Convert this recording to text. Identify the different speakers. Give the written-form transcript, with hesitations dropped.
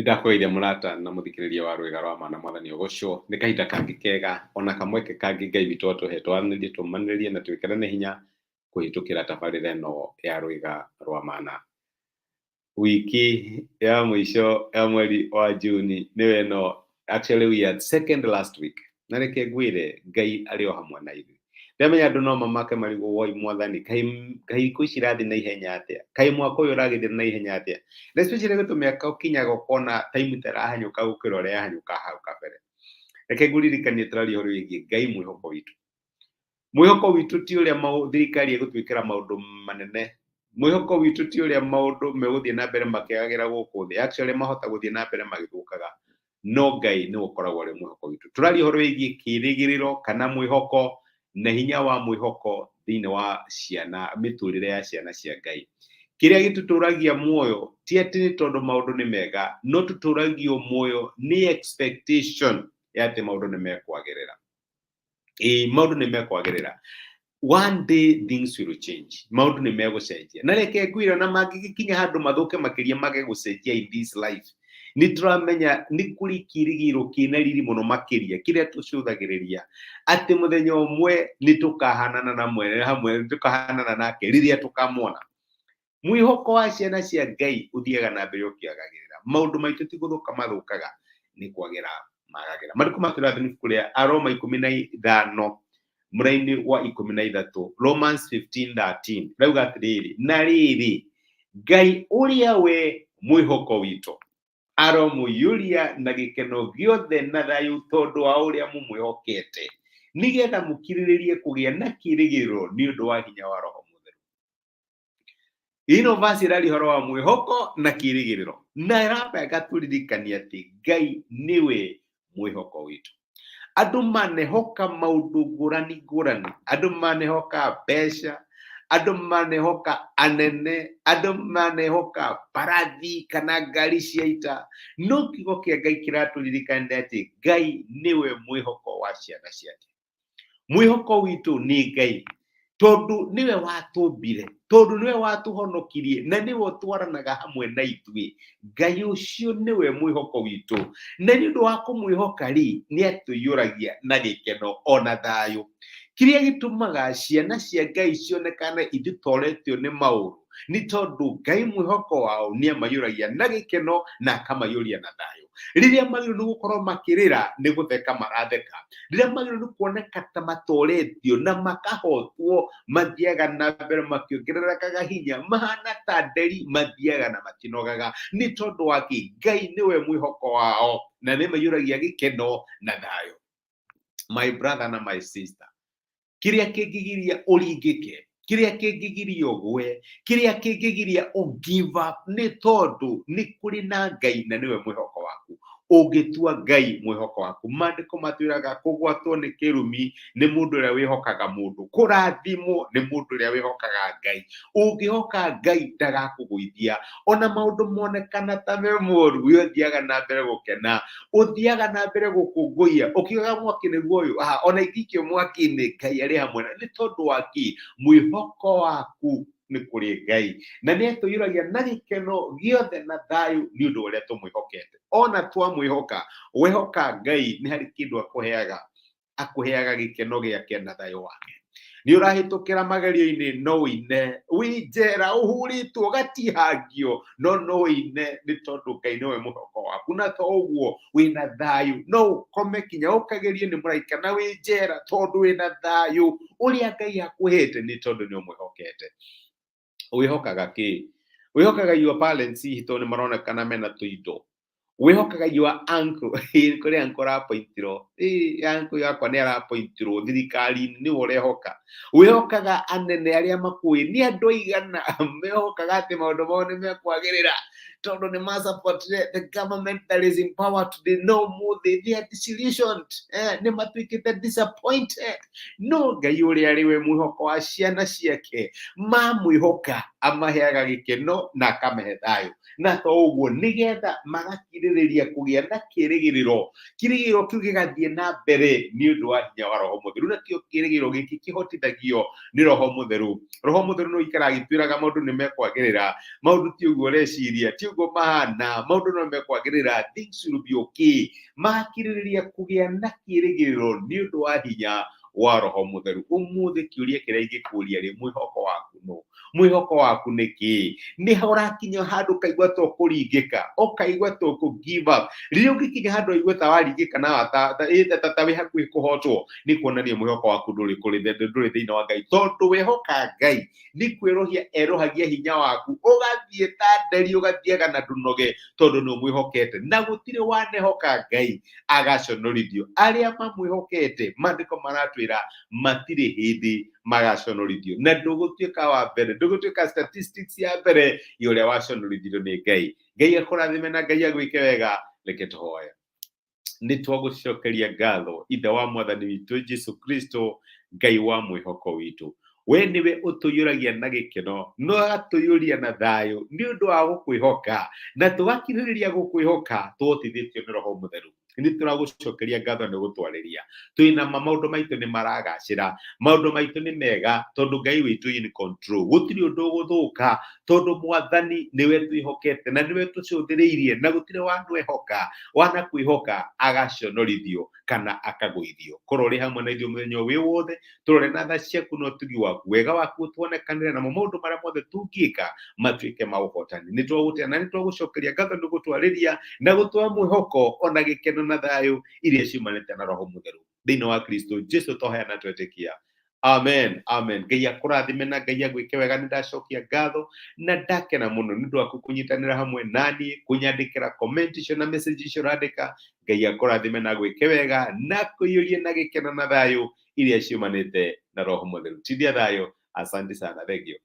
Speaker 1: Nĩndakũgeithia mũrata na mũthikĩrĩria wa rwĩga rwa mana mwathani ũgũcwo nĩ kahinda kangĩ kega ona kamweke kangĩ Ngai witũ atũhe twaranĩrie tũmanĩrĩrie na twĩkĩrane hinya kũhĩtũkĩra tabarĩra ĩno ya rwĩga rwa mana. Wiki ya mũico ya mweri wa Juni nĩwe ĩno, actually we had second last week, na reke ngwĩre Ngai arĩ o hamwe na ithuĩ. Ndamenya andũ no mamake marigwo woi mwathani kaĩ thikũ ici irathiĩ na ihenya atĩa, kaĩ mwaka ũyũ ũragĩthiĩ na ihenya atĩa, na especially gũtũ mĩaka ũkinyaga ũkona time ĩtarahanyũka gũkĩra ũrĩa yahanyũka hau kabere. Reke ngũririkanie tũraria ũhoro wĩgiĩ Ngai mwĩhoko witũ. Mwĩhoko witũ ti ũrĩa thirikari ĩgũtwĩkĩra maũndũ manene, mwĩhoko witũ ti ũrĩa maũndũ megũthiĩ na mbere makĩagĩra gũkũ thĩ, actually mahota gũthiĩ na mbere magĩthũkaga, no Ngai nĩwe ũkoragwo arĩ mwĩhoko witũ. Tũraria ũhoro wĩgiĩ kĩĩrĩgĩrĩro kana mwĩhoko na hinya wa mwĩhoko thĩinĩ wa ciana, mĩtũrĩre ya ciana cia Ngai. Kĩrĩa gĩtũtũragia muoyo ti atĩ nĩ tondũ maũndũ nĩ mega, no tũtũragio muoyo nĩ expectation ya atĩ maũndũ nĩ mekwagĩrĩra. Maũndũ nĩ mekwagĩrĩra. One day things will change. Maũndũ nĩ megũcenjia. Na reke ngwĩre ona mangĩkinya handũ mathũke makĩria mage gũcenjia in this life, nĩ tũramenya nĩ kũrĩ kĩĩrĩgĩrĩro kĩna riri mũno makĩria kĩrĩa tũcũthagĩrĩria atĩ mũthenya ũmwe nĩ tũkahanana na mwene hamwe, nĩ tũkahanana nake rĩrĩa tũkamwona. Mwĩhoko wa ciana cia Ngai ũthiaga na mbere ũkĩagagĩrĩra. Maũndũ maitũ ti gũthũka mathũkaga, nĩ kwagĩra magagĩra. Maandĩko matũrathi nĩ ibuku rĩa Aroma 15 mũraini wa 13, Romans 15:13, rauga atĩrĩrĩ, na rĩrĩ Ngai ũrĩa we mwĩhoko witũ aromũiyũria na gĩkeno gĩothe na thayũ tondũ wa ũrĩa mũmwĩhokete, nĩgetha mũkirĩrĩrie kũgĩa na kĩĩrĩgĩrĩro nĩ ũndũ wa hinya wa Roho Mũtheru. Ĩno verse ĩraria ũhoro wa mwĩhoko na kĩĩrĩgĩrĩro, na ĩramba tũririkania atĩ Ngai nĩwe mwĩhoko witũ. Andũ manehoka maũndũ ngũrani ngũrani, andũ manehoka mbeca, andũ manehoka anene, andũ manehoka mbarathi kana ngari cia ita, no kiugo kĩa Ngai kĩratũririkania atĩ Ngai nĩwe mwĩhoko wa ciana ciake. Mwĩhoko witũ nĩ Ngai tondũ nĩwe watũmbire, tondũ nĩwe watũhonokirie na nĩwe ũtwaranaga hamwe na ithuĩ. Ngai ũcio nĩwe mwĩhoko witũ, na nĩ ũndũ wa kũmwĩhoka rĩ nĩ atũiyũragia na gĩkeno ona thayũ. Kĩrĩa gĩtũmaga ciana cia Ngai cionekane ithitoretio nĩ maũru nĩ tondũ Ngai mwĩhoko wao nĩ amaiyũragia na gĩkeno na akamaiyũria na thayũ. Rĩrĩa magĩrĩirwo nĩ gũkorwo makĩrĩra nĩ gũtheka maratheka, rĩrĩa magĩrĩirwo nĩ kuoneka ta matoretio na makahotwo, mathiaga na mbere makĩongererekaga hinya, mahana ta nderi, mathiaga na matinogaga nĩ tondũ wa Ngai nĩwe mwĩhoko wao na nĩ maiyũragia gĩkeno na thayũ. My brother na my sister, kĩrĩa kĩngĩgiria ũringĩke, kĩrĩa kĩngĩgiria ũgwe, kĩrĩa kĩngĩgiria give up nĩ tondũ nĩ kũrĩ na Ngai na nĩwe mwĩhoko waku. Ũngĩtua Ngai mwĩhoko waku, maandĩko matwĩraga kũgwatwo nĩ kĩrumi nĩ mũndũ ũrĩa wĩhokaga mũndũ, kũrathimwo nĩ mũndũ ũrĩa wĩhokaga Ngai. Ũngĩhoka Ngai ndagakũgũithia, ona maũndũ monekana ta me moru, we ũthiaga na mbere gũkena, ũthiaga na mbere gũkũngũiya, ũkiugaga mwaki nĩguo ũyũ, ona ingĩikio mwaki-inĩ Ngai arĩ hamwe, nĩ tondũ wa mwĩhoko waku nĩ kũrĩ Ngai, na nĩ atũiyũragia na gĩkeno gĩothe na thayũ nĩ ũndũ ũrĩa tũmwĩhokete. Ona twamwĩhoka, wehoka Ngai nĩ harĩ kĩndũ akũheaga gĩkeno gĩake na thayũ wake. Nĩ ũrahĩtũkĩra magerio-inĩ no ũine, wĩ njera ũhũrĩtwo gatihangio, no ũine nĩ tondũ Ngai nĩwe mwĩhoko waku, na to ũguo wĩna thayũ, no ũkome kinya ũkagerio nĩ mũraika na wĩ njera tondũ wĩna thayũ ũrĩa Ngai akũhete nĩ tondũ nĩ ũmwĩhokete. Wĩhokaga kĩ? Wĩhokaga your parents hitho nĩ maronekana mena tũindo. Wĩhokaga your uncle, kũrĩ uncle arapointirwo, uncle yakwa nĩ arapointirwo thirikari-inĩ, nĩwe ũrehoka. Wĩhokaga anene arĩa makũĩ, nĩ andũ aigana mehokaga atĩ maũndũ mao nĩ mekwagĩrĩra tondũ nĩ ma-support the government that is in power today. No mũthĩ they are disillusioned, nĩ matuĩkĩte disappointed. No Ngai ũrĩa arĩ we mwĩhoko wa ciana ciake mamwĩhoka amaheaga gĩkeno na akamahe thayũ. Na to ũguo nĩgetha magakirĩrĩria kũgĩa na kĩrĩgĩrĩro kĩu gĩgathiĩ na mbere nĩ ũndũ wa hinya wa Roho Mũtheru. Na kĩo kĩrĩgĩrĩro gĩkĩ kĩhotithagio nĩ Roho Mũtheru. Roho Mũtheru no ikara agĩtwĩraga maũndũ nĩ mekwagĩrĩra, maũndũ ti ũguo ũreciria, ti ũguo mahana, maũndũ no mekwagĩrĩra, things will be okay. Magakirĩrĩria kũgĩa na kĩrĩgĩrĩro nĩ ũndũ wa hinya wa Roho Mũtheru. Ũmũthĩ kĩũria kĩrĩa ingĩkũria rĩ, mwĩhoko waku no, mwĩhoko waku nĩ kĩĩ? Nĩ ũrakinya handũ ũkaigua ta ũkũringĩka, ũkaigua ta give up. Rĩrĩa ũngĩkinya handũ ũigua ta waringĩka na ta wĩ hakuhĩ kũhotwo, nĩ kuonania mwĩhoko waku ndũrĩ thĩinĩ wa Ngai, tondũ wehoka Ngai nĩ kwĩrohia erohagia hinya waku, ũgathiĩ ta nderi, ũgathiaga na ndũnoge tondũ nĩ ũmwĩhokete, na gũtirĩ wanehoka Ngai agaconorithio. Arĩa mamwĩhokete, maandĩko maratwĩra matirĩ hĩndĩ magaconorithio, na ndũgũtuĩka wa mbere, ndũgũtuĩka statistics ya mbere ya ũrĩa waconorithirio nĩ Ngai. Ngai akũrathime na Ngai agwĩke wega. Reke tũhoye. Nĩ twagũcokeria ngatho ithe wa mwathani witũ Jesu Kristo, Ngai wa mwĩhoko witũ. We nĩwe ũtũiyũragia na gĩkeno, no agatũiyũria na thayũ nĩ ũndũ wa gũkwĩhoka, na tũgakirĩrĩria gũkwĩhoka tũhotithĩtio nĩ Roho Mũtheru. Nĩ tũragũcokeria ngatho nĩ gũtwarĩria. Twĩna maũndũ maitũ nĩ maragacĩra, maũndũ maitũ nĩ mega tondũ Ngai witũ in control. Gũtirĩ ũndũ ũgũthũka tondũ mwathani nĩwe twĩhokete na nĩwe tũcũthĩrĩirie, na gũtirĩ wanakwĩhoka agaconorithio kana akagũithio. Korwo ũrĩ hamwe na ithuĩ mũthenya wĩ wothe, tũrore na tha ciaku na ũtugi waku, wega waku ũtuonekanĩre, namo maũndũ marĩa mothe tũngĩka matuĩke ma ũhotani. Nĩ twagũtĩa na nĩ twagũcokeria ngatho nĩ gũtwarĩria na gũtũhe mwĩhoko ona gĩkeno na thayũ iria ciumanĩte na Roho Mũtheru thĩinĩ wa Kristo Jesu tũheana twetĩkia. Amen, amen. Ngai akũrathime na Ngai agwĩke wega. Nĩ ndacokia ngatho na ndakena mũno nĩ ũndũ waku kũnyitanĩra hamwe naniĩ, kũnyandĩkĩra comment icio na message icio ũrandĩka. Ngai akũrathime na agwĩke wega na kũiyũrie na gĩkeno na thayũ iria ciumanĩte na Roho Mũtheru. Tithia thayũ. Asante sana. Thank you.